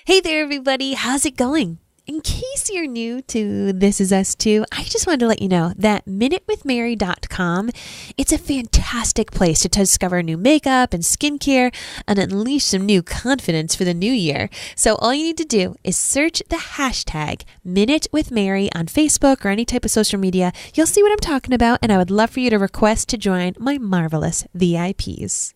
Hey there, everybody. How's it going? In case you're new to This Is Us Too, I just wanted to let you know that minutewithmary.com, it's a fantastic place to discover new makeup and skincare and unleash some new confidence for the new year. So all you need to do is search the hashtag minutewithmary on Facebook or any type of social media. You'll see what I'm talking about, and I would love for you to request to join my marvelous VIPs.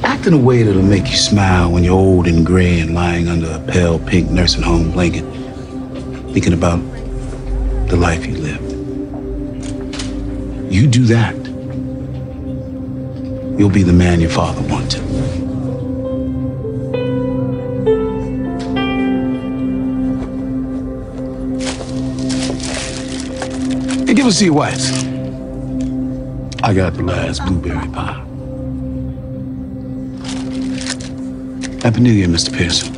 Act in a way that'll make you smile when you're old and gray and lying under a pale pink nursing home blanket, thinking about the life you lived. You do that, you'll be the man your father wanted. Hey, give us to your wives. I got the last blueberry pie. Happy New Year, Mr. Pearson.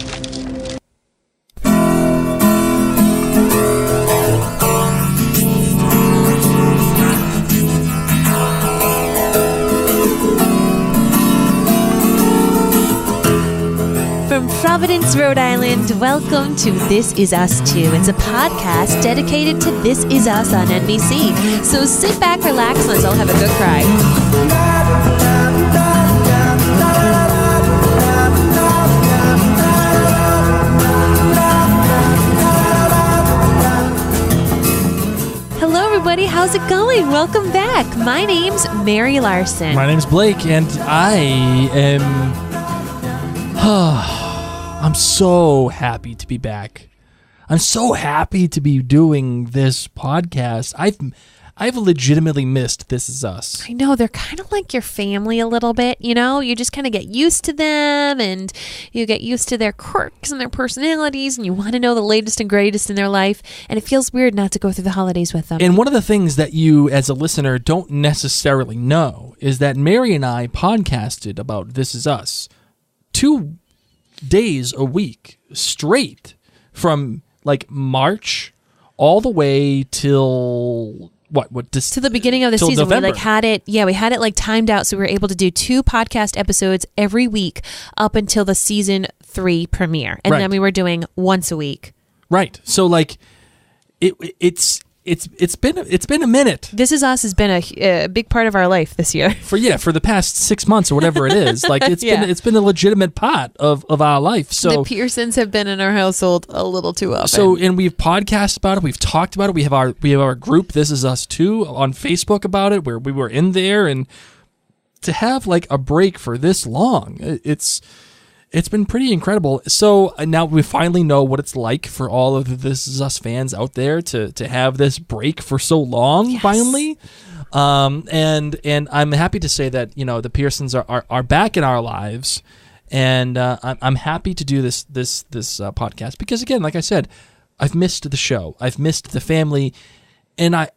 From Providence, Rhode Island, welcome to This Is Us Too. It's a podcast dedicated to This Is Us on NBC. So sit back, relax, and let's all have a good cry. Hello, everybody. How's it going? Welcome back. My name's Mary Larson. My name's Blake, and I am... I'm so happy to be back. I'm so happy to be doing this podcast. I've legitimately missed This Is Us. I know, they're kind of like your family a little bit, you know? You just kind of get used to them, and you get used to their quirks and their personalities, and you want to know the latest and greatest in their life, and it feels weird not to go through the holidays with them. And one of the things that you, as a listener, don't necessarily know is that Mary and I podcasted about This Is Us 2 days a week straight from like March all the way till to the beginning of the season. November. We had it like timed out, so we were able to do 2 podcast episodes every week up until the season 3 premiere, and then we were doing once a week. Right. So like it's been a minute. This Is Us has been a big part of our life this year. For the past 6 months or whatever it is. Like it's been a legitimate part of our life. So the Pearsons have been in our household a little too often. So, and we've podcasted about it, we've talked about it. We have our group This Is Us Too on Facebook about it, where we were in there, and to have like a break for this long, it's been pretty incredible. So now we finally know what it's like for all of the This Is Us fans out there to have this break for so long, finally. And I'm happy to say that, you know, the Pearsons are back in our lives, and I'm happy to do this podcast because, again, like I said, I've missed the show. I've missed the family, and I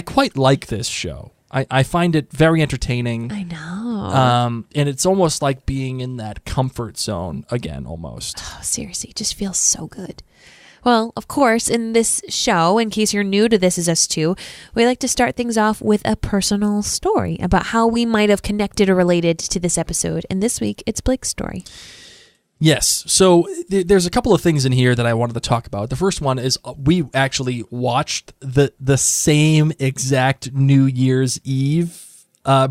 quite like this show. I find it very entertaining. I know. And it's almost like being in that comfort zone again, almost. Oh, seriously, it just feels so good. Well, of course, in this show, in case you're new to This Is Us Too, we like to start things off with a personal story about how we might have connected or related to this episode. And this week, it's Blake's story. Yes. So there's a couple of things in here that I wanted to talk about. The first one is we actually watched the same exact New Year's Eve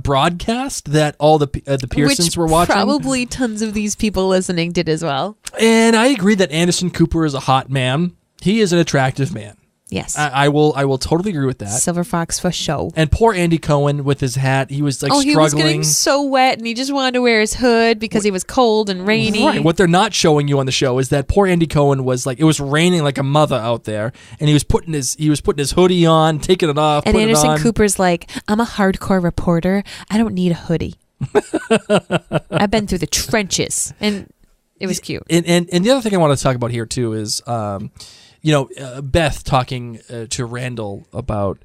broadcast that all the Pearsons were watching. Probably tons of these people listening did as well. And I agree that Anderson Cooper is a hot man. He is an attractive man. Yes. I will totally agree with that. Silver Fox for show. And poor Andy Cohen with his hat. He was struggling. He was getting so wet, and he just wanted to wear his hood because he was cold and rainy. Right. What they're not showing you on the show is that poor Andy Cohen was like, it was raining like a mother out there, and he was putting his hoodie on, taking it off, and putting Anderson it on. Cooper's like, I'm a hardcore reporter. I don't need a hoodie. I've been through the trenches, and it was cute. And the other thing I want to talk about here too is, Beth talking to Randall about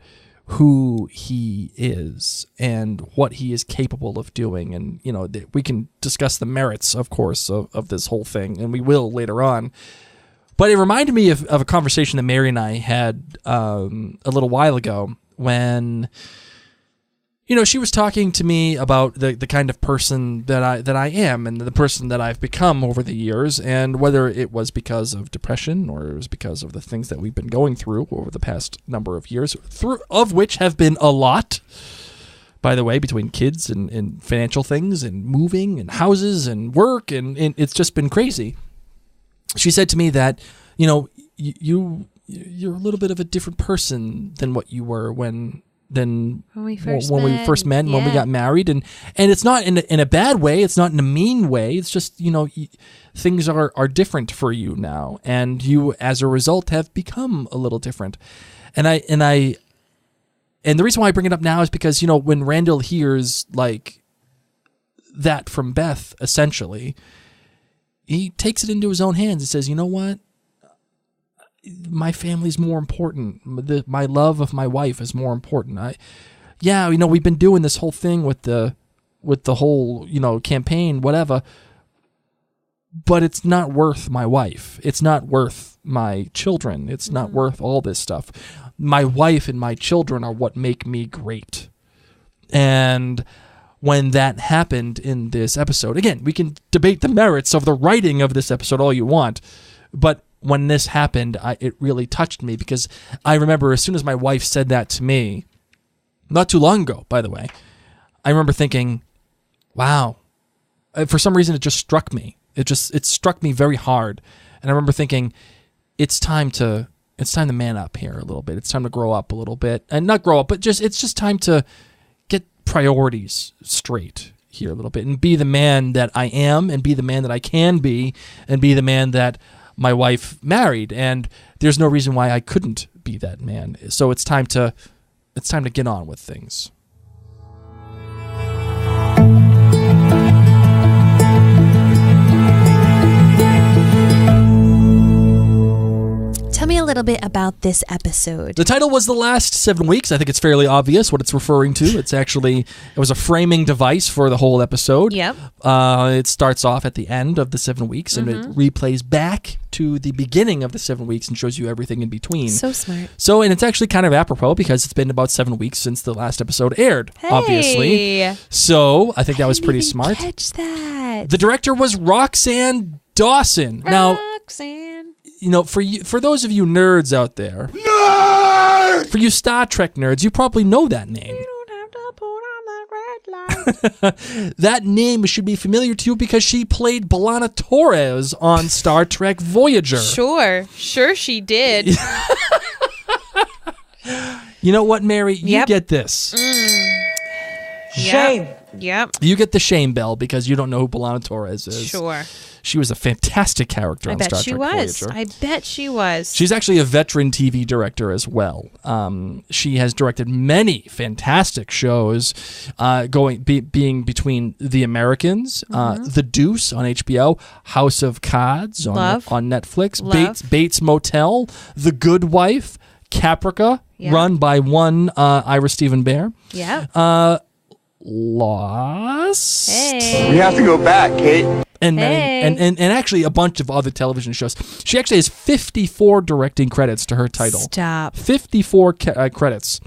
who he is and what he is capable of doing. And, you know, we can discuss the merits, of course, of this whole thing, and we will later on. But it reminded me of a conversation that Mary and I had a little while ago when, she was talking to me about the kind of person that I am and the person that I've become over the years, and whether it was because of depression or it was because of the things that we've been going through over the past number of years, of which have been a lot, by the way, between kids and financial things and moving and houses and work, and it's just been crazy. She said to me that, you're a little bit of a different person than what you were when we first met and when we got married, and it's not in a bad way, it's not in a mean way, it's just things are different for you now, and you as a result have become a little different. And the reason why I bring it up now is because when Randall hears like that from Beth, essentially he takes it into his own hands and says, you know what, my family's more important. My love of my wife is more important. We've been doing this whole thing with the whole, campaign, whatever, but it's not worth my wife. It's not worth my children. It's not worth all this stuff. My wife and my children are what make me great. And when that happened in this episode, again, we can debate the merits of the writing of this episode all you want, but when this happened, it really touched me, because I remember as soon as my wife said that to me, not too long ago, by the way, I remember thinking, wow, for some reason it just struck me. It struck me very hard. And I remember thinking, it's time to man up here a little bit. It's time to grow up a little bit, and not grow up, but it's just time to get priorities straight here a little bit and be the man that I am, and be the man that I can be, and be the man that my wife married, and there's no reason why I couldn't be that man. So it's time to get on with things. Tell me a little bit about this episode. The title was The Last 7 Weeks. I think it's fairly obvious what it's referring to. It was a framing device for the whole episode. Yep. It starts off at the end of the 7 weeks, and it replays back to the beginning of the 7 weeks and shows you everything in between. So smart. And it's actually kind of apropos, because it's been about 7 weeks since the last episode aired, obviously. So I think that was pretty smart. Catch that. The director was Roxanne Dawson. Roxanne. For those of you nerds out there, for you Star Trek nerds, you probably know that name. You don't have to put on that red light. That name should be familiar to you because she played B'Elanna Torres on Star Trek Voyager. Sure she did. You know what, Mary? You get this. Shame. Yep. You get the shame bell because you don't know who B'Elanna Torres is. Sure. She was a fantastic character on Star Trek Voyager. I bet she was. She's actually a veteran TV director as well. She has directed many fantastic shows, being between The Americans, The Deuce on HBO, House of Cards on Netflix, Bates Motel, The Good Wife, Caprica, run by one Ira Stephen Bear. Yeah. Lost. Hey. We have to go back, Kate. And actually a bunch of other television shows. She actually has 54 directing credits to her title. Stop. 54 credits.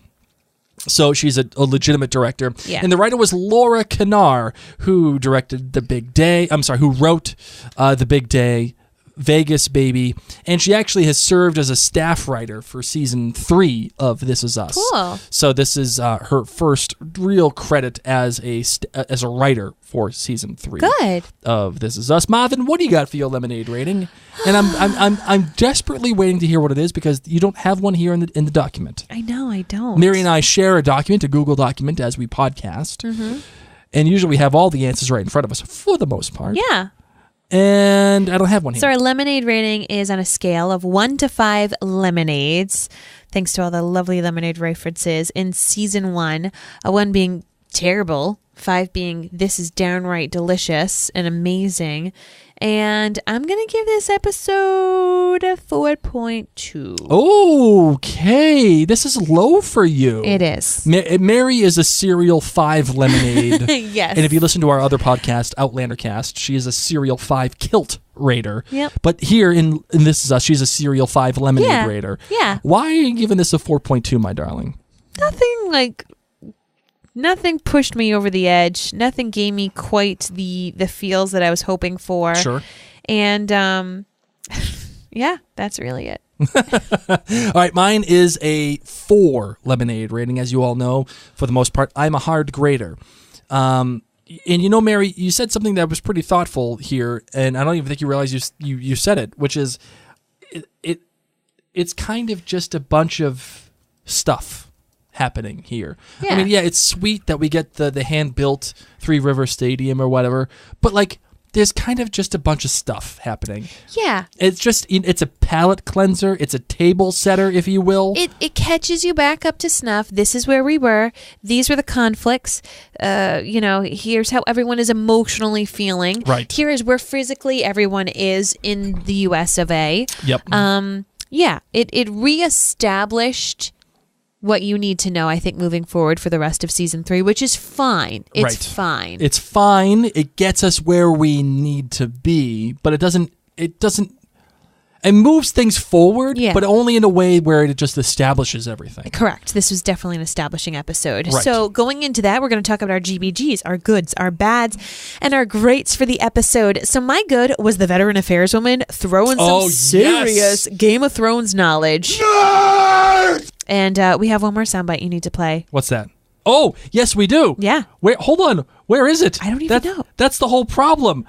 So she's a legitimate director. Yeah. And the writer was Laura Kinnar, who directed who wrote The Big Day, Vegas Baby, and she actually has served as a staff writer for season 3 of This Is Us. Cool. So this is her first real credit as a writer for season 3. Good. Of This Is Us. Marvin, what do you got for your lemonade rating? And I'm desperately waiting to hear what it is because you don't have one here in the document. I know, I don't. Mary and I share a Google document as we podcast, and usually we have all the answers right in front of us for the most part. Yeah. And I don't have one here. So our lemonade rating is on a scale of 1 to 5 lemonades, thanks to all the lovely lemonade references in season 1. 1 being terrible, 5 being this is downright delicious and amazing. And I'm going to give this episode a 4.2. Okay. This is low for you. It is. Mary is a serial 5 lemonade. Yes. And if you listen to our other podcast, Outlandercast, she is a serial 5 kilt raider. Yep. But here in This Is Us, she's a serial 5 lemonade raider. Yeah. Why are you giving this a 4.2, my darling? Nothing like nothing pushed me over the edge. Nothing gave me quite the feels that I was hoping for. Sure. And yeah, that's really it. All right, mine is a 4 lemonade rating, as you all know. For the most part, I'm a hard grader. And you know, Mary, you said something that was pretty thoughtful here, and I don't even think you realize you said it, which is it's kind of just a bunch of stuff happening here. Yeah. I mean, yeah, it's sweet that we get the hand-built Three River Stadium or whatever, but like there's kind of just a bunch of stuff happening. Yeah. It's a palate cleanser. It's a table setter, if you will. It catches you back up to snuff. This is where we were. These were the conflicts. Here's how everyone is emotionally feeling. Right. Here is where physically everyone is in the US of A. Yep. Yeah. It reestablished what you need to know, I think, moving forward for the rest of season 3, which is fine. It's fine. It's fine. It gets us where we need to be, but it moves things forward, but only in a way where it just establishes everything. Correct. This was definitely an establishing episode. Right. So going into that, we're going to talk about our GBGs, our goods, our bads, and our greats for the episode. So my good was the veteran affairs woman throwing some serious Game of Thrones knowledge. Nerd! And we have one more soundbite you need to play. What's that? Oh, yes, we do. Yeah. Wait, hold on. Where is it? I don't even know. That's the whole problem.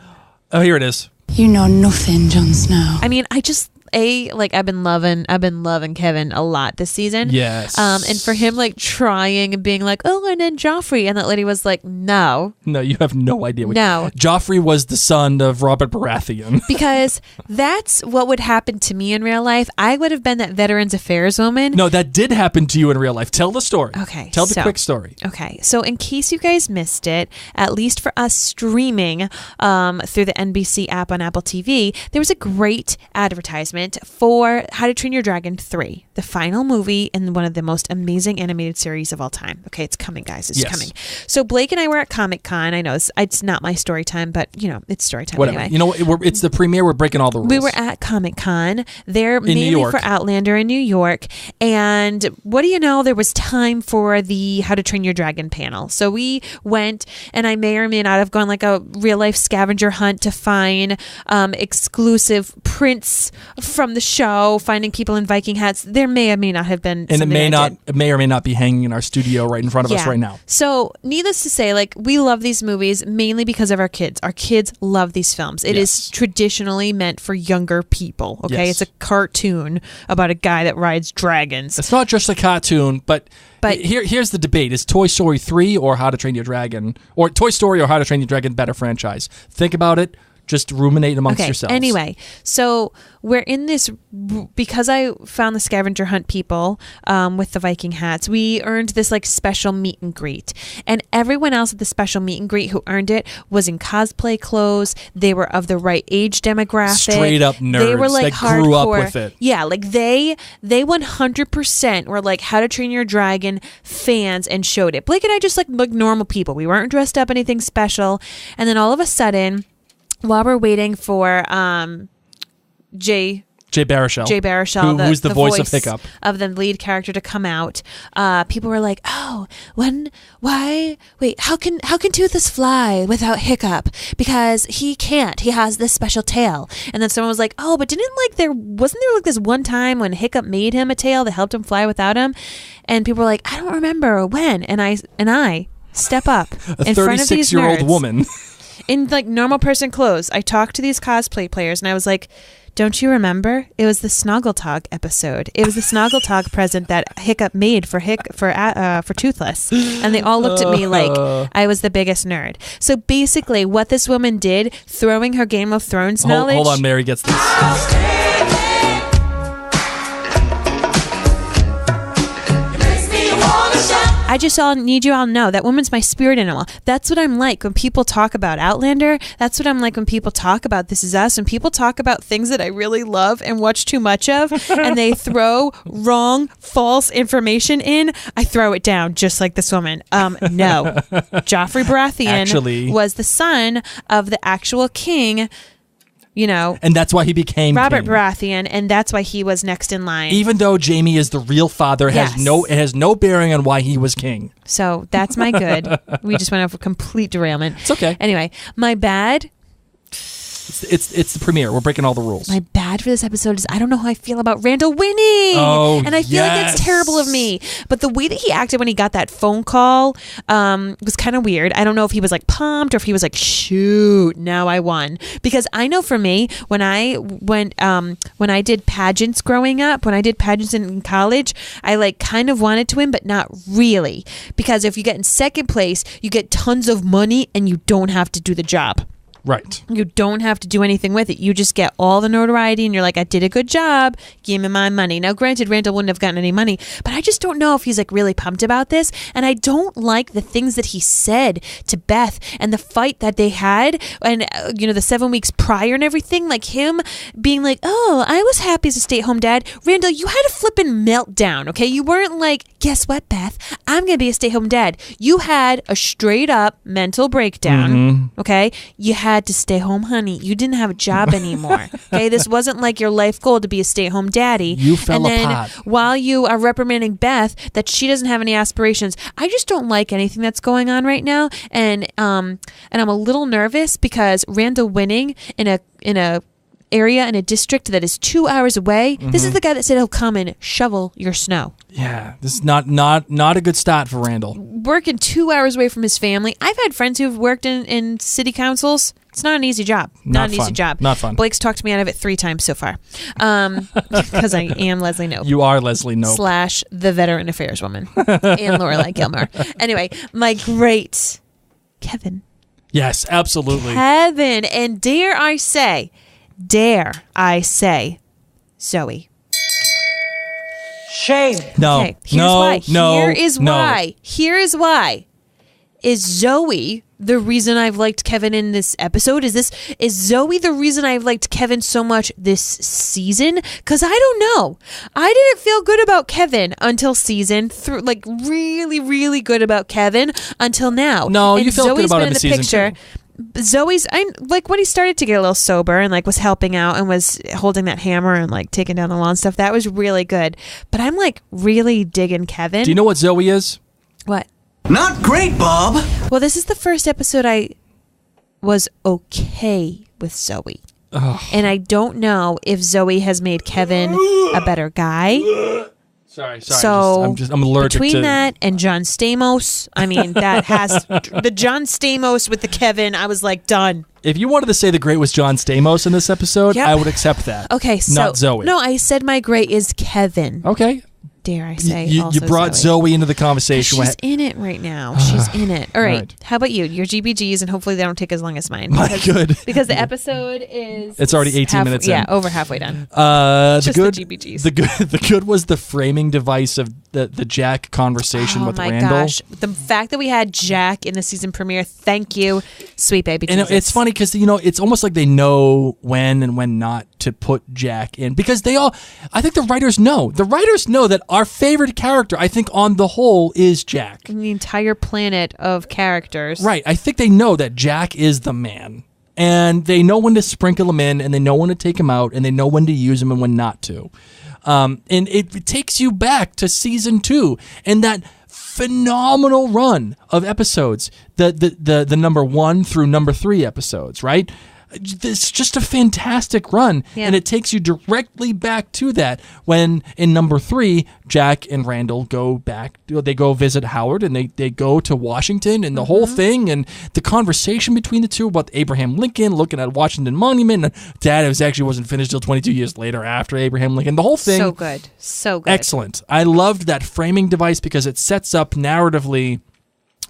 Oh, here it is. You know nothing, Jon Snow. I mean, I've been loving Kevin a lot this season. Yes. And for him, like, trying and being like, oh, and then Joffrey, and that lady was like, no. No, you have no idea. No. Joffrey was the son of Robert Baratheon. Because that's what would happen to me in real life. I would have been that Veterans Affairs woman. No, that did happen to you in real life. Tell the story. Okay. Tell the quick story. Okay. So in case you guys missed it, at least for us streaming through the NBC app on Apple TV, there was a great advertisement for How to Train Your Dragon 3, the final movie in one of the most amazing animated series of all time. Okay, it's coming, guys. It's coming. So Blake and I were at Comic-Con. I know it's not my story time, but, it's story time Whatever. anyway. You know, it's the premiere. We're breaking all the rules. We were at Comic-Con. There New mainly York. for Outlander in New York. And what do you know? There was time for the How to Train Your Dragon panel. So we went, and I may or may not have gone like a real-life scavenger hunt to find exclusive prints from the show, finding people in Viking hats. There may or may not have been, and it may or may not be hanging in our studio right in front of us right now. So needless to say, like, we love these movies mainly because of our kids. Our kids love these films. It is traditionally meant for younger people. Okay, it's a cartoon about a guy that rides dragons. It's not just a cartoon, but here's the debate: is Toy Story 3 or How to Train Your Dragon, or Toy Story or How to Train Your Dragon better franchise? Think about it. Just ruminate amongst yourselves. Anyway, so we're in this, because I found the scavenger hunt people with the Viking hats, we earned this like special meet and greet. And everyone else at the special meet and greet who earned it was in cosplay clothes. They were of the right age demographic. Straight up nerds they were, like, that grew up hardcore. with it. Yeah, like they 100% were like How to Train Your Dragon fans and showed it. Blake and I just like normal people. We weren't dressed up anything special. And then all of a sudden, while we're waiting for Jay Baruchel, who's the voice of Hiccup, of the lead character, to come out, people were like, "Oh, how can Toothless fly without Hiccup? Because he can't. He has this special tail." And then someone was like, "Oh, but wasn't there this one time when Hiccup made him a tail that helped him fly without him?" And people were like, "I don't remember when." And I step up a in front of these 36-year-old nerds, woman. in like normal person clothes. I talked to these cosplay players and I was like, "Don't you remember? It was the Snoggletog episode. It was the Snoggletog present that Hiccup made for Toothless." And they all looked at me like I was the biggest nerd. So basically, what this woman did, throwing her Game of Thrones knowledge. Hold on, Mary gets this. I just need you all to know that woman's my spirit animal. That's what I'm like when people talk about Outlander. That's what I'm like when people talk about This Is Us. When people talk about things that I really love and watch too much of, and they throw wrong, false information in, I throw it down just like this woman. No. Joffrey Baratheon was the son of the actual king. you know, and that's why he became Robert king. Baratheon, and that's why he was next in line. Even though Jaime is the real father, it has no bearing on why he was king. So that's my good. We just went off a complete derailment. It's okay. Anyway, my bad. It's the premiere. We're breaking all the rules. My bad for this episode is I don't know how I feel about Randall winning. Oh, and I feel like it's terrible of me. But the way that he acted when he got that phone call was kind of weird. I don't know if he was like pumped or if he was like, shoot, now I won. Because I know for me, when I did pageants growing up, when I did pageants in college, I like kind of wanted to win, but not really. Because if you get in second place, you get tons of money and you don't have to do the job. Right. You don't have to do anything with it. You just get all the notoriety and you're like, I did a good job. Give me my money. Now, granted, Randall wouldn't have gotten any money, but I just don't know if he's like really pumped about this. And I don't like the things that he said to Beth and the fight that they had and, the 7 weeks prior and everything. Like him being like, oh, I was happy as a stay-at-home dad. Randall, you had a flipping meltdown, okay? You weren't like, guess what, Beth? I'm going to be a stay-at-home dad. You had a straight-up mental breakdown, okay? You had to stay home, honey. You didn't have a job anymore. Okay, this wasn't like your life goal to be a stay-at-home daddy. You fell and then apart. while you are reprimanding Beth that she doesn't have any aspirations, I just don't like anything that's going on right now. And I'm a little nervous because Randall winning in a area in a district that is 2 hours away. This is the guy that said he'll come and shovel your snow. Yeah, this is not a good start for Randall. Working 2 hours away from his family. I've had friends who've worked in city councils. It's not an easy job. Not an easy job. Not fun. Blake's talked me out of it 3 times so far. Because I am Leslie Knope. You are Leslie Knope. / the veteran affairs woman. And Lorelai Gilmore. Anyway, my great Kevin. Yes, absolutely. Kevin. And dare I say, Zoe. Shame. No. Okay, here's why. Here is no. why. Here is why. Is Zoe the reason I've liked Kevin in this episode? Is Zoe the reason I've liked Kevin so much this season? Because I don't know. I didn't feel good about Kevin until season 3, like really, really good about Kevin until now. No, and you felt Zoe's good about been him in in the season picture. 2. Zoe's, I like when he started to get a little sober and like was helping out and was holding that hammer and like taking down the lawn stuff. That was really good. But I'm like really digging Kevin. Do you know what Zoe is? What? Not great, Bob. Well, this is the first episode I was okay with Zoe. Ugh. And I don't know if Zoe has made Kevin a better guy. Sorry. So I'm allergic between to that and John Stamos, I mean, that has the John Stamos with the Kevin. I was like, done. If you wanted to say the great was John Stamos in this episode, Yep. I would accept that. Okay, so not Zoe. No, I said my great is Kevin. Okay. Dare I say? You also brought Zoe into the conversation. She's in it right now. She's in it. All right. Right. How about you? Your GBGs, and hopefully they don't take as long as mine. My good. Because the episode is... It's already 18 minutes in. Yeah, over halfway done. The Just good, the GBGs. The good was the framing device of the Jack conversation with Randall. Oh my gosh. The fact that we had Jack in the season premiere, thank you, sweet baby Jesus. And it's funny because, it's almost like they know when and when not to put Jack in. Because I think the writers know. The writers know that our favorite character, I think on the whole, is Jack. The entire planet of characters. Right. I think they know that Jack is the man. And they know when to sprinkle him in, and they know when to take him out, and they know when to use him and when not to. And it takes you back to season 2 and that phenomenal run of episodes, the number 1 through number 3 episodes, right? It's just a fantastic run, and it takes you directly back to that when in number 3 Jack and Randall go back, they go visit Howard, and they go to Washington, and the whole thing, and the conversation between the two about Abraham Lincoln looking at Washington Monument, and Dad wasn't finished till 22 years later after Abraham Lincoln. The whole thing, so good. Excellent. I loved that framing device because it sets up narratively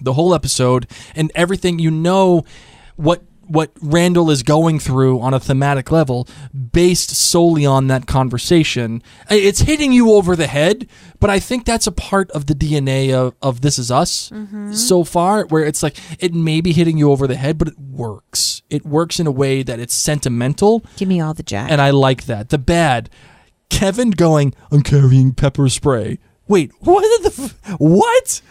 the whole episode and everything. What Randall is going through on a thematic level based solely on that conversation. It's hitting you over the head, but I think that's a part of the DNA of This Is Us so far, where it's like it may be hitting you over the head, but it works. It works in a way that it's sentimental. Give me all the Jack. And I like that. The bad, Kevin going, I'm carrying pepper spray. Wait, what?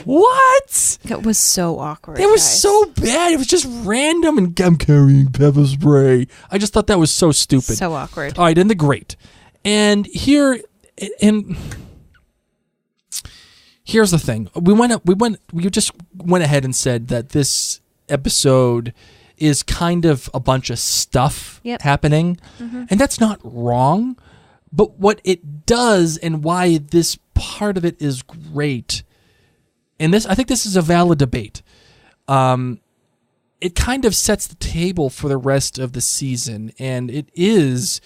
What? It was so awkward. It was guys. so bad. It was just random, and I'm carrying pepper spray. I just thought that was so stupid. So awkward. All right, and the great. And here's the thing. We just went ahead and said that this episode is kind of a bunch of stuff happening. And that's not wrong. But what it does and why this part of it is great, and I think this is a valid debate. It kind of sets the table for the rest of the season, and it is,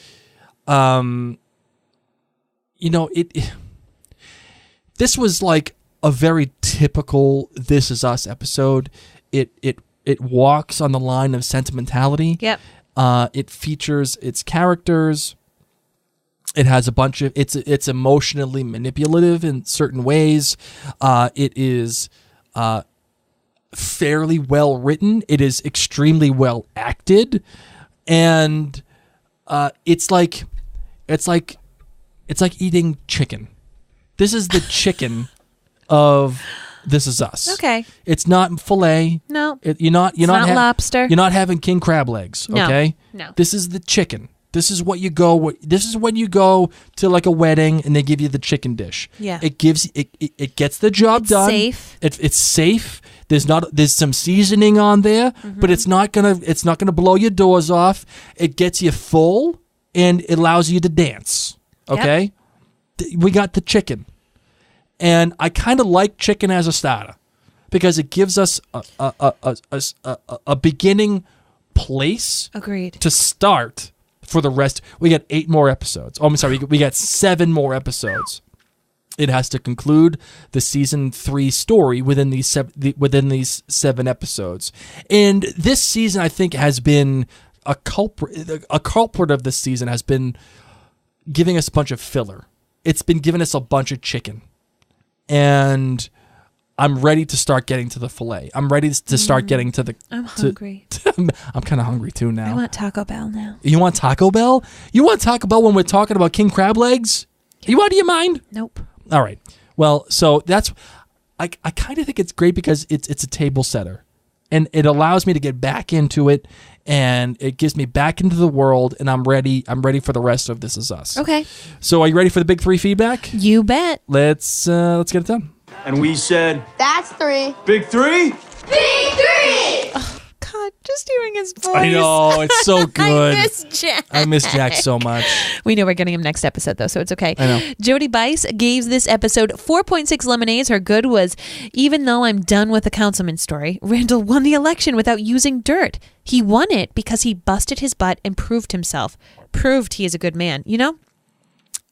this was like a very typical This Is Us episode. It walks on the line of sentimentality. Yep. It features its characters. It has a bunch of it's emotionally manipulative in certain ways. It is fairly well written. It is extremely well acted, and it's like eating chicken. This is the chicken of This Is Us. Okay. It's not filet. No. You're not lobster. You're not having king crab legs. No. Okay. No. This is the chicken. This is what you go. This is when you go to like a wedding and they give you the chicken dish. Yeah. It gives it gets the job done. Safe. It's safe. There's some seasoning on there, but it's not gonna blow your doors off. It gets you full and it allows you to dance. Okay. We got the chicken, and I kind of like chicken as a starter because it gives us a beginning place. Agreed. To start. For the rest, we got 8 more episodes. Oh, I'm sorry, we got 7 more episodes. It has to conclude the season 3 story within these 7 episodes. And this season, I think, has been a culprit. A culprit of this season has been giving us a bunch of filler. It's been giving us a bunch of chicken, and I'm ready to start getting to the filet. I'm ready to start getting to the... I'm hungry. I'm kind of hungry too now. I want Taco Bell now. You want Taco Bell? You want Taco Bell when we're talking about king crab legs? Are you out of your mind? Nope. All right. Well, so that's... I kind of think it's great because it's a table setter. And it allows me to get back into it, and it gives me back into the world, and I'm ready. I'm ready for the rest of This Is Us. Okay. So are you ready for the big 3 feedback? You bet. Let's get it done. And we said, That's 3. Big 3? Big 3! God, just hearing his voice. I know. It's so good. I miss Jack. I miss Jack so much. We know we're getting him next episode, though, so it's okay. I know. Jody Bice gave this episode 4.6 lemonades. Her good was, even though I'm done with the councilman story, Randall won the election without using dirt. He won it because he busted his butt and proved himself. Proved he is a good man. You know,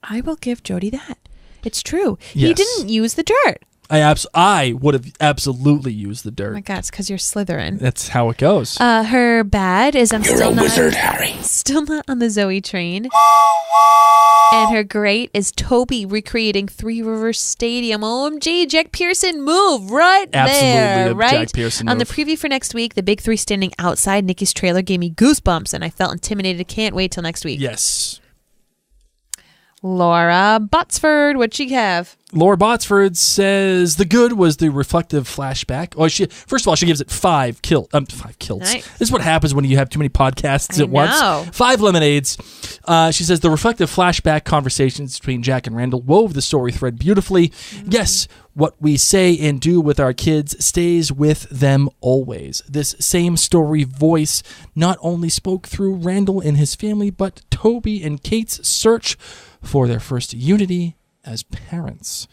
I will give Jody that. It's true. Yes. He didn't use the dirt. I would have absolutely used the dirt. Oh my God, it's because you're Slytherin. That's how it goes. Her bad is I'm You're still a not wizard, Harry. still not on the Zoe train. And her great is Toby recreating Three Rivers Stadium. OMG, Jack Pearson move right Absolutely there, a right? Jack Pearson On the move. preview for next week, the big 3 standing outside Nikki's trailer gave me goosebumps, and I felt intimidated. Can't wait till next week. Yes. Laura Botsford, what'd she have? Laura Botsford says the good was the reflective flashback. Oh, first of all, she gives it 5 kills. 5 kills. Nice. This is what happens when you have too many podcasts I at once. know. 5 lemonades. She says the reflective flashback conversations between Jack and Randall wove the story thread beautifully. Mm-hmm. Yes, what we say and do with our kids stays with them always. This same story voice not only spoke through Randall and his family, but Toby and Kate's search for their first unity as parents.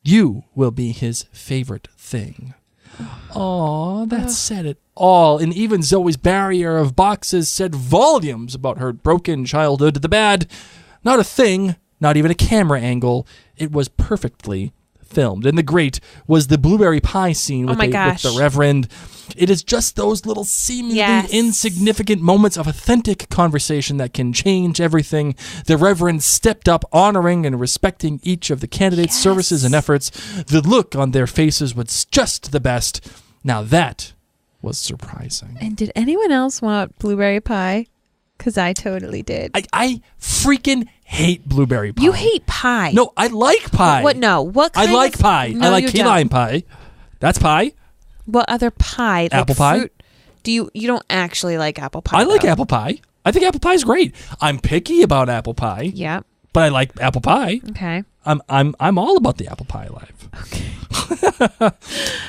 You will be his favorite thing. Aw, that said it all. And even Zoe's barrier of boxes said volumes about her broken childhood. The bad, not a thing, not even a camera angle. It was perfectly filmed. And the great was the blueberry pie scene with, my with gosh. the Reverend. It is just those little seemingly Yes. insignificant moments of authentic conversation that can change everything. The Reverend stepped up, honoring and respecting each of the candidates' services and efforts. The look on their faces was just the best. Now that was surprising. And did anyone else want blueberry pie? Because I totally did. I freaking hate blueberry pie. You hate pie. No, I like pie. What? No. What kind I like of pie. No, I like you key don't. lime pie. That's pie. What other pie? Like Apple pie? fruit? You don't actually like apple pie? I like though. apple pie. I think apple pie is great. I'm picky about apple pie. Yeah. But I like apple pie. Okay. I'm all about the apple pie life. Okay.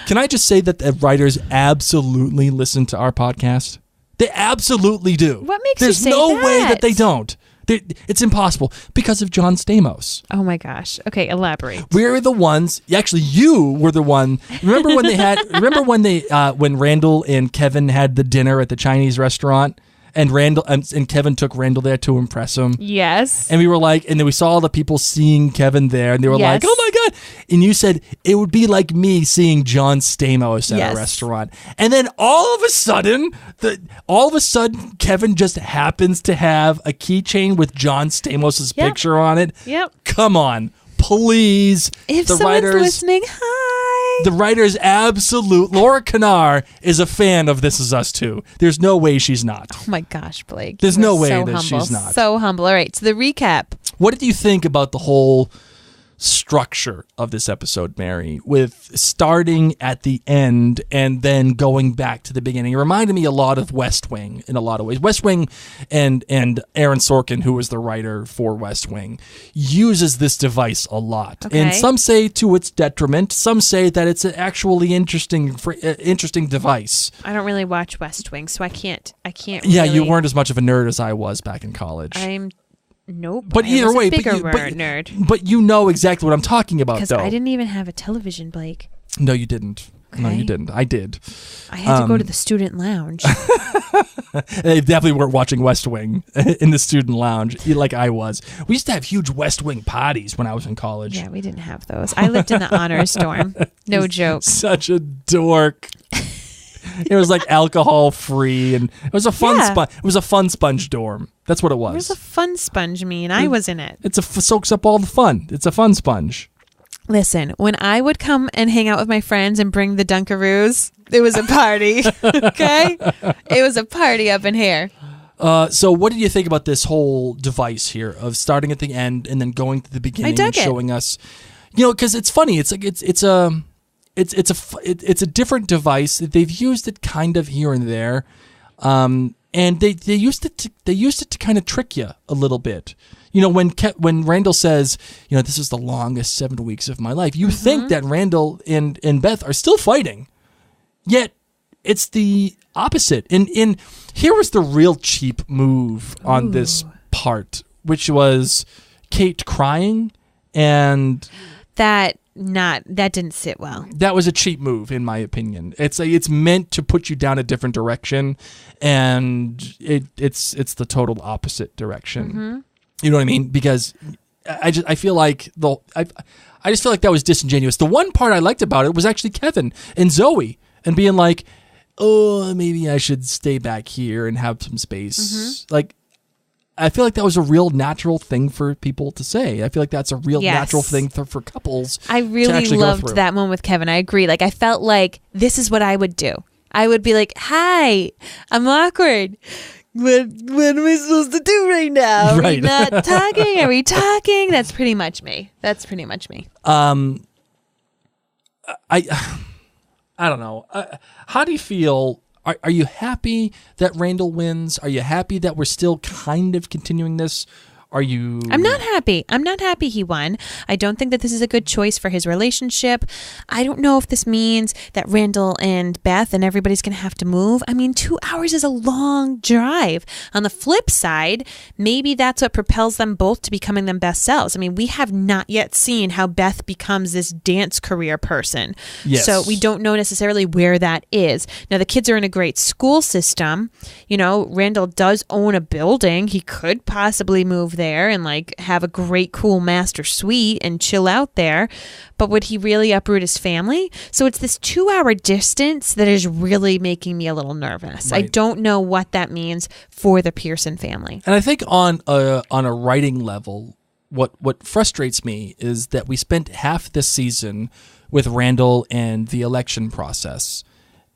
Can I just say that the writers absolutely listen to our podcast? They absolutely do. What makes There's you say no that? way that they don't. It's impossible because of John Stamos. Oh my gosh. Okay, elaborate. We're the ones. Actually, you were the one. Remember when they had? When Randall and Kevin had the dinner at the Chinese restaurant, and Randall and Kevin took Randall there to impress him. Yes. And we were like, and then we saw all the people seeing Kevin there, and they were like, Yes. "Oh my god!" And you said it would be like me seeing John Stamos at Yes. a restaurant. And then all of a sudden, Kevin just happens to have a keychain with John Stamos' Yep. picture on it. Yep. Come on, please. If the someone's writers, listening, hi. the writers Laura Kanar is a fan of This Is Us Too. There's no way she's not. Oh my gosh, Blake. There's You no are way so that humble, she's not. So humble. All right, so the recap. What did you think about the whole structure of this episode, Mary, with starting at the end and then going back to the beginning? It reminded me a lot of West Wing in a lot of ways. West Wing and Aaron Sorkin, who was the writer for West Wing, uses this device a lot. Okay. And some say to its detriment. Some say that it's an actually interesting device. I don't really watch West Wing, so I can't. Yeah, you really- weren't as much of a nerd as I was back in college. Nope. But I either was way, a bigger but nerd. But you know exactly what I'm talking about, Because though. I didn't even have a television, Blake. No, you didn't. No, Okay. you didn't. I did. I had to go to the student lounge. They definitely weren't watching West Wing in the student lounge like I was. We used to have huge West Wing parties when I was in college. Yeah, we didn't have those. I lived in the honors dorm. No joke. Such a dork. It was like alcohol free, and it was a fun Yeah. It was a fun sponge dorm. That's what it was. Where's a fun sponge mean? I was in it. It's soaks up all the fun. It's a fun sponge. Listen, when I would come and hang out with my friends and bring the Dunkaroos, it was a party. Okay? It was a party up in here. So what did you think about this whole device here of starting at the end and then going to the beginning dug and it. showing us, because it's funny. It's like it's a different device. They've used it kind of here and there, and they used it to kind of trick you a little bit. When Randall says, this is the longest 7 weeks of my life, you think that Randall and Beth are still fighting, yet it's the opposite. And here was the real cheap move on this part, which was Kate crying, and That didn't sit well. that was a cheap move, in my opinion. It's meant to put you down a different direction, and it's the total opposite direction. You know what I mean? Because I feel like I just feel like that was disingenuous. The one part I liked about it was actually Kevin and Zoe and being like, oh, maybe I should stay back here and have some space. Like, I feel like that was a real natural thing for people to say. I feel like that's a real Yes. natural thing for couples. I to really actually go loved through. that moment with Kevin. I agree. Like, I felt like this is what I would do. I would be like, hi, I'm awkward. What am I supposed to do right now? Are Right. we not talking? Are we talking? That's pretty much me. I don't know. How do you feel? Are you happy that Randall wins? Are you happy that we're still kind of continuing this? Are you? I'm not happy. I'm not happy he won. I don't think that this is a good choice for his relationship. I don't know if this means that Randall and Beth and everybody's going to have to move. I mean, 2 hours is a long drive. On the flip side, maybe that's what propels them both to becoming their best selves. I mean, we have not yet seen how Beth becomes this dance career person. Yes. So we don't know necessarily where that is. Now, the kids are in a great school system. Randall does own a building. He could possibly move there and like have a great cool master suite and chill out there, but would he really uproot his family? So it's this 2 hour distance that is really making me a little nervous. I Right. don't know what that means for the Pearson family. And I think on a writing level, what frustrates me is that we spent half this season with Randall and the election process,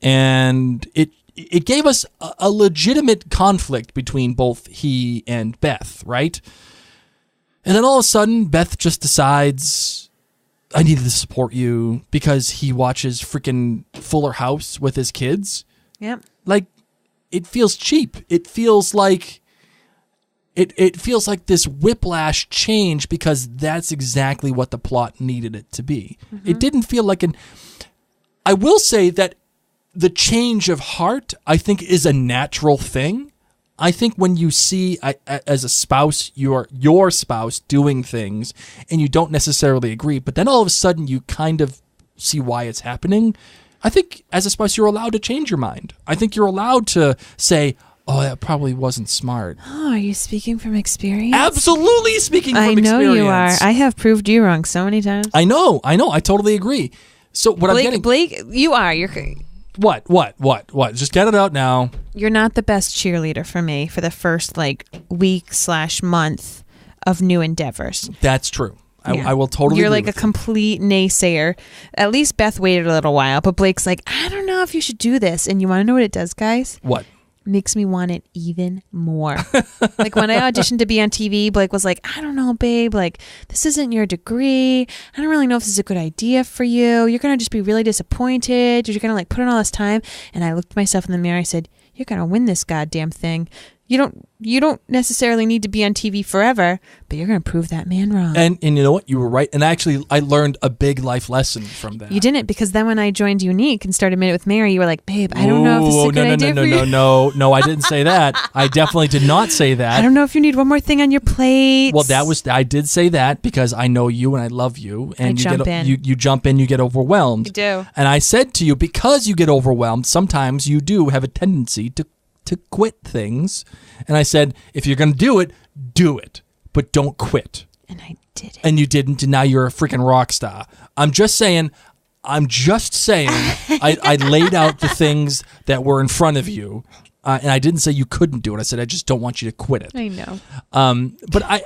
and it gave us a legitimate conflict between both he and Beth, right? And then all of a sudden, Beth just decides, I needed to support you because he watches freaking Fuller House with his kids. Yep. Like, it feels cheap. It feels like it feels like this whiplash change because that's exactly what the plot needed it to be. It didn't feel like I will say that the change of heart, I think, is a natural thing. I think when you see, as a spouse, your spouse doing things and you don't necessarily agree, but then all of a sudden you kind of see why it's happening, I think as a spouse you're allowed to change your mind. I think you're allowed to say, oh, that probably wasn't smart. Oh, are you speaking from experience? Absolutely speaking from experience. I know you are. I have proved you wrong so many times. I know. I totally agree. So what I'm getting... Blake, you are. What? Just get it out now. You're not the best cheerleader for me for the first week/month of new endeavors. That's true. Yeah. I will totally You're agree like a with you. complete naysayer. At least Beth waited a little while, but Blake's like, I don't know if you should do this. And you want to know what it does, guys? What? Makes me want it even more. Like when I auditioned to be on TV, Blake was like, I don't know, babe, like this isn't your degree. I don't really know if this is a good idea for you. You're going to just be really disappointed. You're going to put in all this time. And I looked myself in the mirror. I said, you're going to win this goddamn thing. You don't necessarily need to be on TV forever, but you're going to prove that man wrong. And you know what? You were right. And actually, I learned a big life lesson from that. You didn't, because then when I joined Unique and started Minute with Mary, you were like, babe, I don't know if this is a good idea for you. No, I didn't say that. I definitely did not say that. I don't know if you need one more thing on your plate. Well, I did say that because I know you and I love you. And you jump in, you get overwhelmed. You do. And I said to you, because you get overwhelmed, sometimes you do have a tendency to quit things. And I said, if you're going to do it, but don't quit. And I did it. And you didn't, and now you're a freaking rock star. I'm just saying, I laid out the things that were in front of you. And I didn't say you couldn't do it. I said, I just don't want you to quit it. I know. But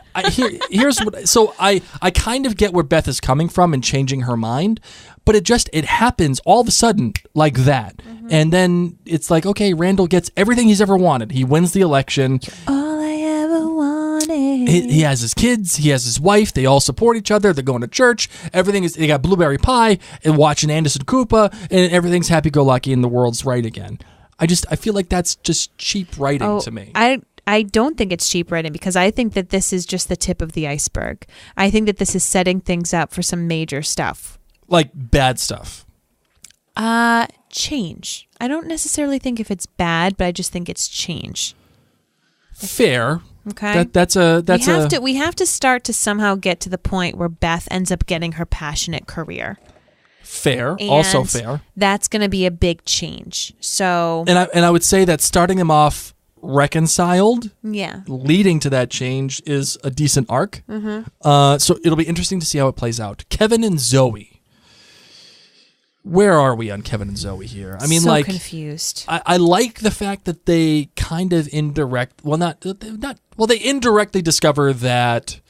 here's what, so I kind of get where Beth is coming from and changing her mind, but it happens all of a sudden like that. And then it's like, okay, Randall gets everything he's ever wanted. He wins the election. All I ever wanted. He has his kids. He has his wife. They all support each other. They're going to church. They got blueberry pie and watching Anderson Cooper, and everything's happy-go-lucky and the world's right again. I feel like that's just cheap writing to me. I don't think it's cheap writing, because I think that this is just the tip of the iceberg. I think that this is setting things up for some major stuff. Like bad stuff. Change. I don't necessarily think if it's bad, but I just think it's change. Fair. Okay. We have to start to somehow get to the point where Beth ends up getting her passionate career. Fair. And also fair. That's going to be a big change. So. And I would say that starting them off reconciled, leading to that change is a decent arc. So it'll be interesting to see how it plays out. Kevin and Zoe. Where are we on Kevin and Zoe here? I mean, so confused. I like the fact that they kind of they indirectly discover that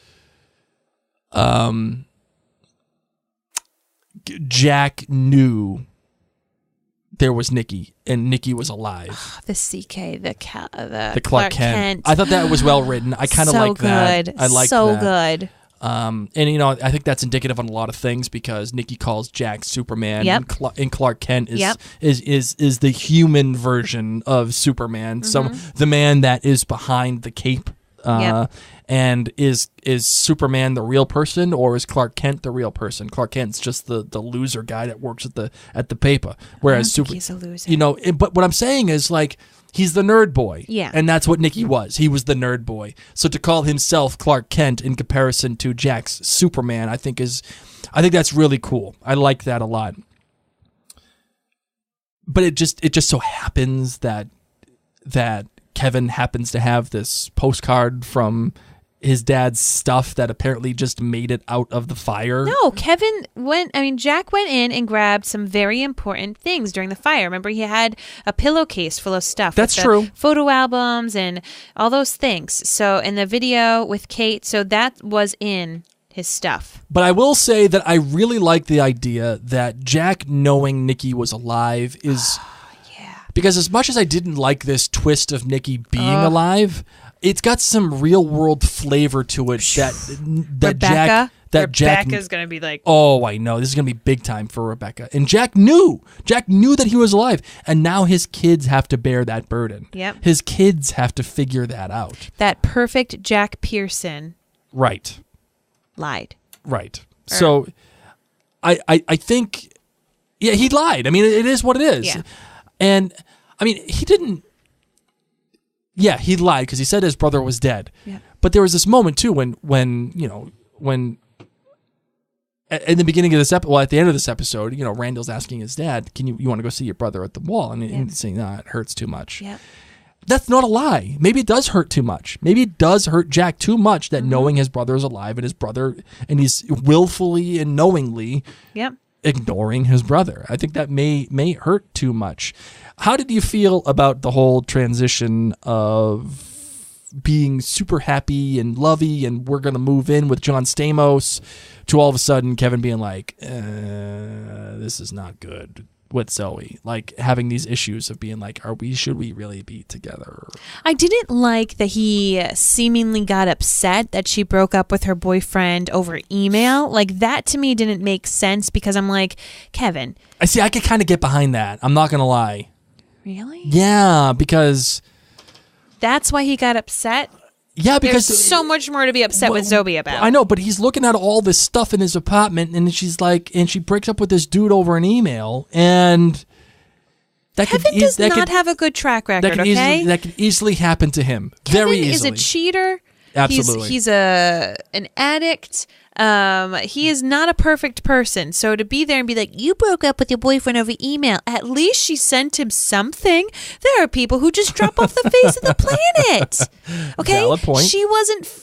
Jack knew there was Nikki, and Nikki was alive. The CK, the Clark Kent. I thought that was well written. I kind of like that. I like so that. good. And I think that's indicative on a lot of things, because Nikki calls Jack Superman, and Clark Kent is the human version of Superman, the man that is behind the cape. And is Superman the real person, or is Clark Kent the real person? Clark Kent's just the loser guy that works at the paper, whereas he's a loser. But what I'm saying is, like, he's the nerd boy. Yeah. And that's what Nikki was. He was the nerd boy. So to call himself Clark Kent in comparison to Jack's Superman, I think that's really cool. I like that a lot. But it just so happens that Kevin happens to have this postcard from his dad's stuff that apparently just made it out of the fire. No, Jack went in and grabbed some very important things during the fire. Remember, he had a pillowcase full of stuff. That's true. Photo albums and all those things. So in the video with Kate, so that was in his stuff. But I will say that I really like the idea that Jack knowing Nikki was alive is... Because as much as I didn't like this twist of Nikki being alive, it's got some real world flavor to it that Rebecca's going to be like, oh, I know. This is going to be big time for Rebecca. And Jack knew that he was alive. And now his kids have to bear that burden. Yep. His kids have to figure that out. that perfect Jack Pearson Right. lied. Right. So I think, yeah, he lied. I mean, it is what it is. Yeah. And, I mean, he didn't, yeah, he lied because he said his brother was dead. Yeah. But there was this moment, too, when in the beginning of this episode, well, at the end of this episode, Randall's asking his dad, you want to go see your brother at the wall? And he's saying, no, it hurts too much. Yeah. That's not a lie. Maybe it does hurt too much. Maybe it does hurt Jack too much that knowing his brother is alive and he's willfully and knowingly Yep. ignoring his brother. I think that may hurt too much. How did you feel about the whole transition of being super happy and lovey and we're going to move in with John Stamos to all of a sudden Kevin being like, this is not good with Zoe, like having these issues of being like, should we really be together? I didn't like that he seemingly got upset that she broke up with her boyfriend over email. Like that to me didn't make sense because I'm like, Kevin. I could kind of get behind that. I'm not going to lie. Really? Yeah, because That's why he got upset? yeah, because There's so much more to be upset with Zoe about. I know, but he's looking at all this stuff in his apartment, and she's like, and she breaks up with this dude over an email, and that Kevin does not have a good track record. That could easily happen to him. Very Kevin easily. is a cheater. Absolutely. He's an addict. He is not a perfect person. So to be there and be like, you broke up with your boyfriend over email, at least she sent him something. There are people who just drop off the face of the planet. Okay? Valid point.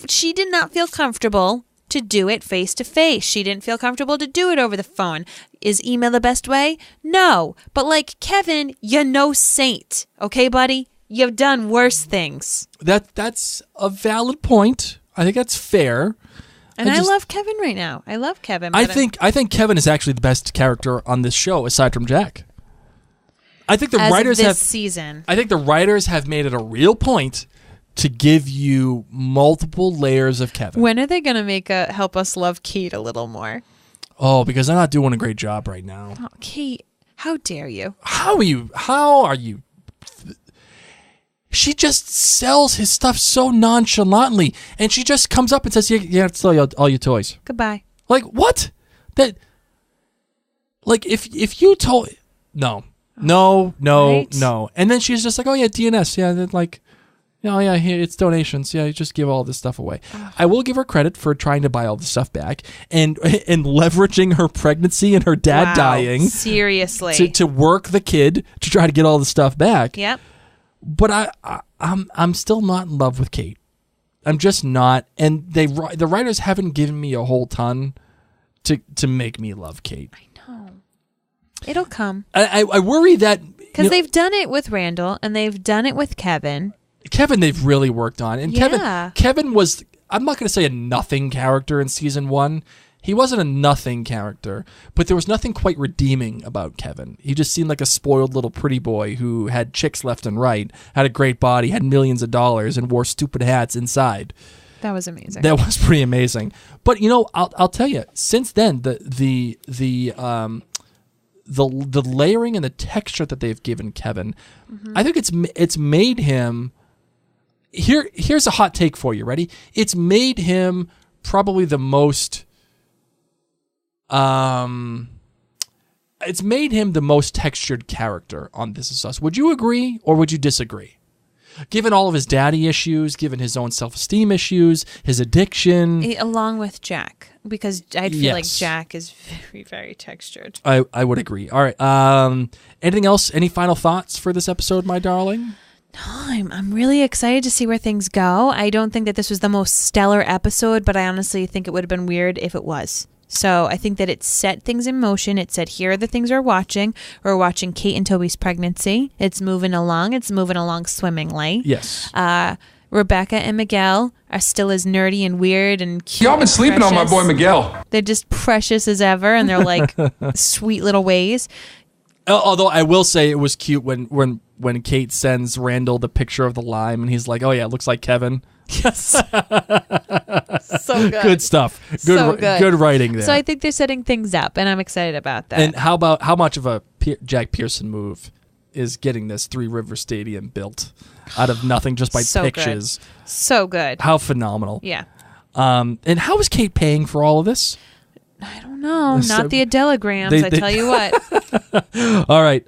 She did not feel comfortable to do it face to face. She didn't feel comfortable to do it over the phone. Is email the best way? No. But like, Kevin, you're no saint. Okay, buddy? You've done worse things. That's a valid point. I think that's fair. And I love Kevin right now. I love Kevin. I think Kevin is actually the best character on this show aside from Jack. I think the writers have season. I think the writers have made it a real point to give you multiple layers of Kevin. When are they going to help us love Kate a little more? Oh, because they're not doing a great job right now. Oh, Kate, how dare you? How are you? She just sells his stuff so nonchalantly, and she just comes up and says, "You have to sell all your toys." Goodbye. Like what? That? Like if you told no, and then she's just like, "Oh yeah, DNS, yeah." Then like, oh yeah, here it's donations. Yeah, you just give all this stuff away. I will give her credit for trying to buy all the stuff back and leveraging her pregnancy and her dad dying. Seriously. To work the kid to try to get all the stuff back. Yep. But I'm still not in love with Kate. I'm just not, and the writers haven't given me a whole ton to make me love Kate. I know. It'll come. I worry that because they've done it with Randall and they've done it with Kevin. Kevin, they've really worked on, and Kevin was, I'm not going to say a nothing character in season 1. He wasn't a nothing character, but there was nothing quite redeeming about Kevin. He just seemed like a spoiled little pretty boy who had chicks left and right, had a great body, had millions of dollars, and wore stupid hats inside. That was amazing. That was pretty amazing. But I'll tell you, since then the layering and the texture that they've given Kevin, I think it's made him. Here's a hot take for you. Ready? It's made him probably the most. It's made him the most textured character on This Is Us. Would you agree or would you disagree? Given all of his daddy issues, given his own self-esteem issues, his addiction. Along with Jack, because I feel like Jack is very, very textured. I would agree. All right. Anything else? Any final thoughts for this episode, my darling? No, I'm really excited to see where things go. I don't think that this was the most stellar episode, but I honestly think it would have been weird if it was. So I think that it set things in motion. It said, here are the things we're watching. We're watching Kate and Toby's pregnancy. It's moving along. It's moving along swimmingly. Yes. Rebecca and Miguel are still as nerdy and weird and cute. Y'all been sleeping on my boy Miguel. They're just precious as ever, and they're like sweet little ways. Although I will say it was cute when when Kate sends Randall the picture of the lime, and he's like, "Oh yeah, it looks like Kevin." Yes. So good. Good stuff. Good writing there. So I think they're setting things up, and I'm excited about that. And how much of a Jack Pearson move is getting this Three River Stadium built out of nothing just by So pitches? good. So good. How phenomenal. Yeah. And how is Kate paying for all of this? I don't know. So- Not the Adelagrams, They- I tell you what. All right.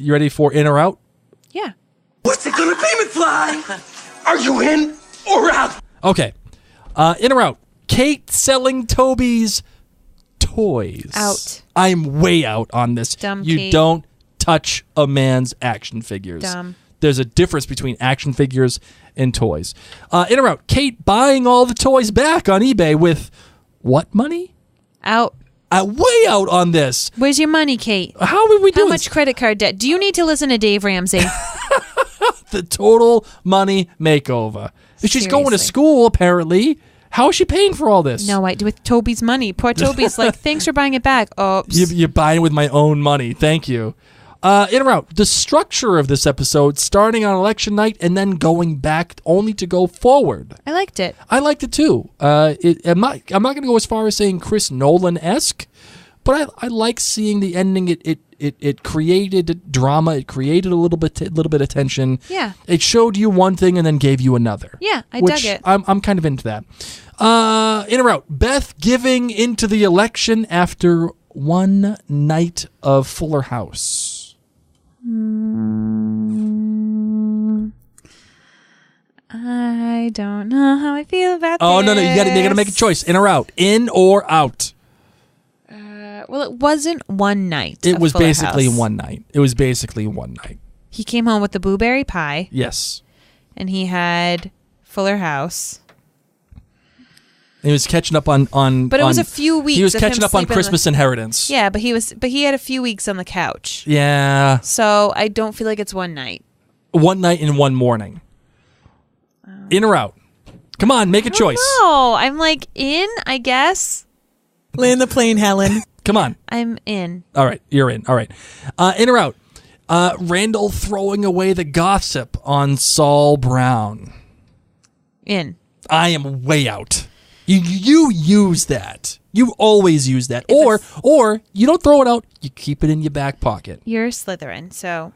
You ready for in or out? Yeah. What's it gonna be, McFly? Are you in or out? Okay. In or out? Kate selling Toby's toys. Out. I'm way out on this. Dumb you Kate. don't touch a man's action figures. Dumb. There's a difference between action figures and toys. In or out? Kate buying all the toys back on eBay with what money? Out. Way out on this. Where's your money, Kate? How are we doing? How much credit card debt? Do you need to listen to Dave Ramsey? The total money makeover. She's going to Seriously. school, apparently. How is she paying for all this? No, with Toby's money. Poor Toby's like, thanks for buying it back. Oops. You're buying with my own money. Thank you. In or out? The structure of this episode, starting on election night and then going back only to go forward. I liked it. I liked it too. I'm not going to go as far as saying Chris Nolan-esque, but I like seeing the ending. It created drama. It created a little bit of tension. Yeah. It showed you one thing and then gave you another. Yeah, I which dug it. I'm kind of into that. In or out? Beth giving into the election after one night of Fuller House. I don't know how I feel about Oh this. no, you gotta make a choice. In or out? In or out? Well, it wasn't one night. It of was Fuller basically House. one night. It was basically one night. He came home with the blueberry pie, Yes. and he had Fuller House. He was catching up on. But it was a few weeks. He was of him catching up on sleeping Christmas Inheritance. Yeah, but he had a few weeks on the couch. Yeah. So I don't feel like it's one night. One night and one morning. In or out? Come on, make a choice. No, I'm like in, I guess. Land the plane, Helen. Come on. I'm in. All right, you're in. All right. In or out? Randall throwing away the gossip on Saul Brown. In. I am way out. You use that. You always use that. Or you don't throw it out. You keep it in your back pocket. You're Slytherin, so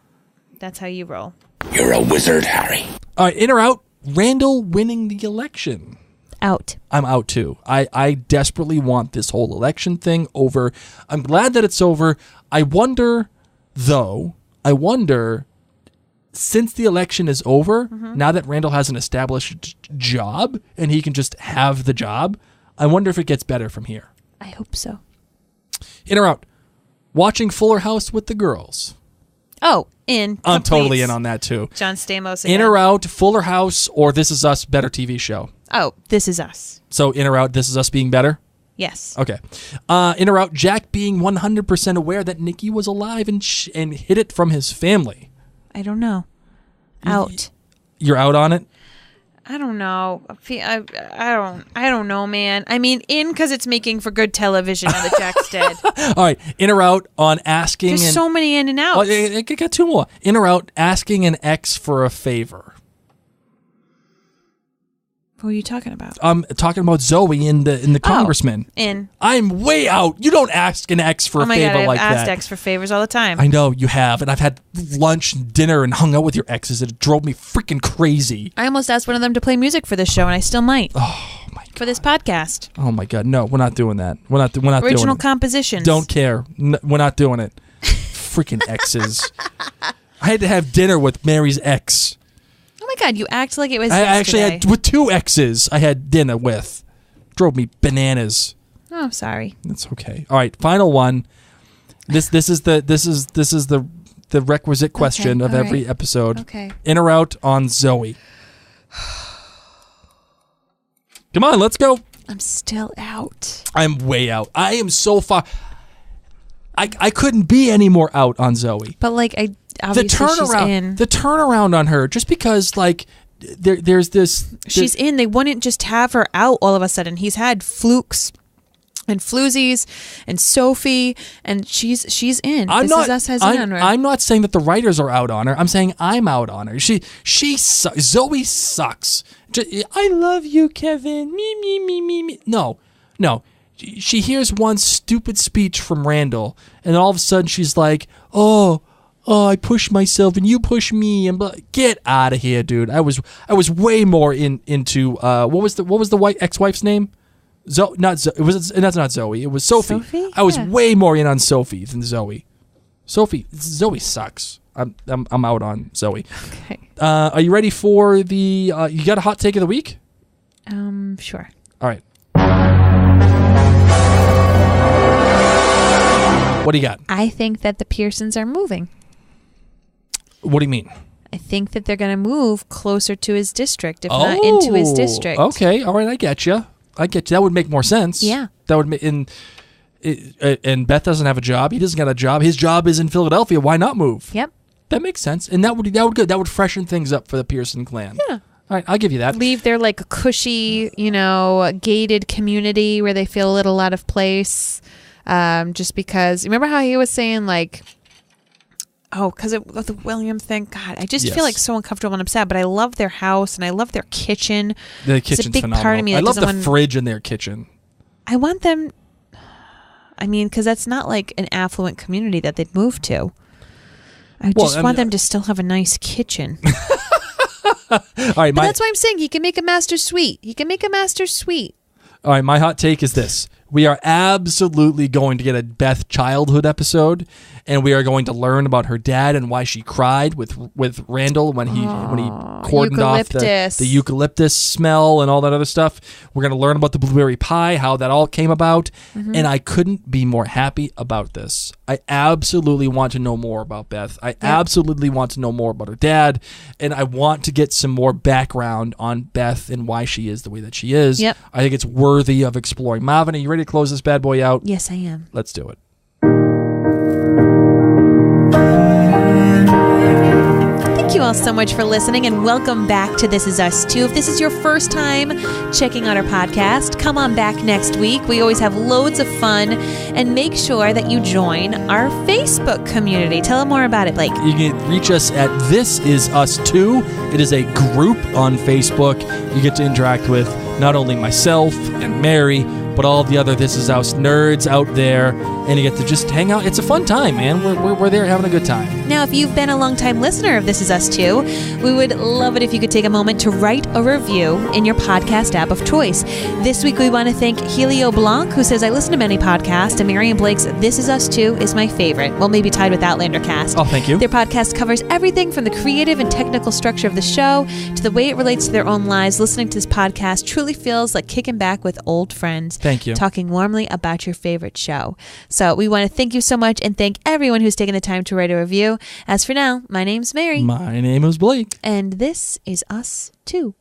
that's how you roll. You're a wizard, Harry. All right, in or out? Randall winning the election. Out. I'm out too. I desperately want this whole election thing over. I'm glad that it's over. I wonder, since the election is over, now that Randall has an established job and he can just have the job, I wonder if it gets better from here. I hope so. In or out? Watching Fuller House with the girls. Oh, in. I'm totally Completes. in on that too. John Stamos. In again. or out? Fuller House or This Is Us, better TV show. Oh, This Is Us. So in or out? This Is Us being better. Yes. Okay. In or out? Jack being 100% aware that Nikki was alive and hid it from his family. I don't know. Out. You're out on it? I don't know. I don't know, man. I mean, in because it's making for good television now that Jack's dead. All right. In or out on asking. There's so many in and Oh, outs. I got two more. In or out asking an ex for a favor. What are you talking about? I'm talking about Zoe in the congressman. In. I'm way out. You don't ask an ex for Oh a my favor God, I've like asked that. ex for favors all the time. I know you have, and I've had lunch and dinner and hung out with your exes. It drove me freaking crazy. I almost asked one of them to play music for this show, and I still might. Oh my God. For this podcast. Oh my God. No, we're not doing that. We're not doing Original it. compositions. Don't care. We're not doing it. Freaking exes. I had to have dinner with Mary's ex. Oh my God, you act like it was I yesterday. actually had with two exes. I had dinner with. Drove me bananas. Oh, sorry. That's okay. All right, final one. This is the requisite question of all every right. episode. Okay. In or out on Zoe. Come on, let's go. I'm still out. I'm way out. I am so far. I couldn't be any more out on Zoe. But like I The obviously she's turnaround, in. the turnaround on her, just because like there's this. She's in. They wouldn't just have her out all of a sudden. He's had flukes and Floozies and Sophie, and she's in. This Is Us has in on her. I'm not saying that the writers are out on her. I'm saying I'm out on her. Zoe sucks. I love you, Kevin. Me. No. She hears one stupid speech from Randall, and all of a sudden she's like, oh, I push myself and you push me, and get out of here, dude. I was way more into what was the white ex-wife's name? Zoe, not Zoe. That's not Zoe. It was Sophie. Sophie? I was way more in on Sophie than Zoe. Zoe sucks. I'm out on Zoe. Okay. Are you ready for the? You got a hot take of the week? Sure. All right. What do you got? I think that the Pearsons are moving. What do you mean? I think that they're going to move closer to his district, if not into his district. Okay, all right, I get you. That would make more sense. Yeah. That would and Beth doesn't have a job. He doesn't got a job. His job is in Philadelphia. Why not move? Yep. That makes sense, and that would good. That would freshen things up for the Pearson clan. Yeah. All right, I'll give you that. Leave their like cushy, gated community where they feel a little out of place. Just because, remember how he was saying like, because of the William thing. God, I just feel like so uncomfortable and upset. But I love their house and I love their kitchen. The kitchen's it's a big phenomenal. part of me. I love the fridge in their kitchen. I want them. I mean, because that's not like an affluent community that they'd move to. I want them to still have a nice kitchen. All right, but that's why I'm saying he can make a master suite. All right, my hot take is this. We are absolutely going to get a Beth childhood episode, and we are going to learn about her dad and why she cried with Randall when he cordoned off the eucalyptus smell and all that other stuff. We're going to learn about the blueberry pie, how that all came about, and I couldn't be more happy about this. I absolutely want to know more about Beth. I absolutely want to know more about her dad, and I want to get some more background on Beth and why she is the way that she is. Yep. I think it's worthy of exploring. Marvin, are you ready to close this bad boy out? Yes, I am. Let's do it. Thank you all so much for listening, and welcome back to This Is Us Too. If this is your first time checking out our podcast, come on back next week. We always have loads of fun, and make sure that you join our Facebook community. Tell them more about it, Blake. You can reach us at This Is Us Too. It is a group on Facebook. You get to interact with not only myself and Mary, but all the other This Is Us nerds out there, and you get to just hang out. It's a fun time, man. We're there having a good time. Now, if you've been a longtime listener of This Is Us Too, we would love it if you could take a moment to write a review in your podcast app of choice. This week, we want to thank Helio Blanc, who says, I listen to many podcasts, and Mary and Blake's This Is Us Too is my favorite. Well, maybe tied with Outlander Cast. Oh, thank you. Their podcast covers everything from the creative and technical structure of the show to the way it relates to their own lives. Listening to this podcast truly feels like kicking back with old friends. Thank you. Talking warmly about your favorite show. So we want to thank you so much and thank everyone who's taken the time to write a review. As for now, my name's Mary. My name is Blake. And this is Us Too.